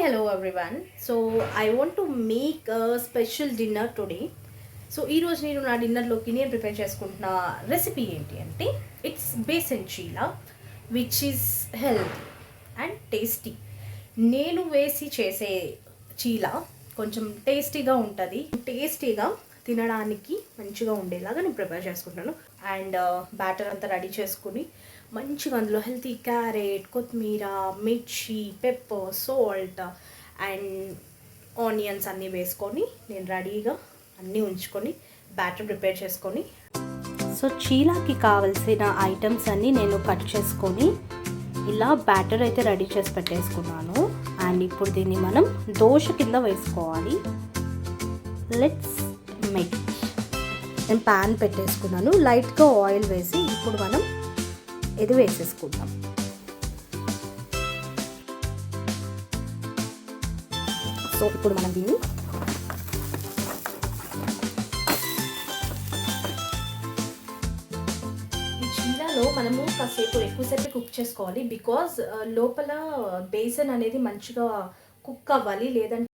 hello everyone. So I want to make a special dinner today. So ఈరోజు నేను నా డిన్నర్లోకి నేను ప్రిపేర్ చేసుకుంటున్న రెసిపీ ఏంటి అంటే it's besan chilla which is healthy and tasty. నేను వేసి చేసే చీలా కొంచెం టేస్టీగా ఉంటుంది, టేస్టీగా తినడానికి మంచిగా ఉండేలాగా నేను ప్రిపేర్ చేసుకుంటాను. అండ్ బ్యాటర్ అంతా రెడీ చేసుకుని మంచిగా అందులో హెల్తీ క్యారెట్, కొత్తిమీర, మిర్చి, పెప్పర్, సాల్ట్ అండ్ ఆనియన్స్ అన్నీ వేసుకొని నేను రెడీగా అన్నీ ఉంచుకొని బ్యాటర్ ప్రిపేర్ చేసుకొని, సో చీలాకి కావాల్సిన ఐటమ్స్ అన్నీ నేను కట్ చేసుకొని ఇలా బ్యాటర్ అయితే రెడీ చేసి పెట్టేసుకున్నాను. అండ్ ఇప్పుడు దీన్ని మనం దోశ కింద వేసుకోవాలి. Let's make. నేను ప్యాన్ పెట్టేసుకున్నాను, లైట్గా ఆయిల్ వేసి ఇప్పుడు మనం ఇది వేసేసుకుందాం. సో ఇప్పుడు మనం దీన్ని మనము కాసేపు ఎక్కువసేపు కుక్ చేసుకోవాలి, బికాజ్ లోపల బేసన్ అనేది మంచిగా కుక్ అవ్వాలి, లేదంటే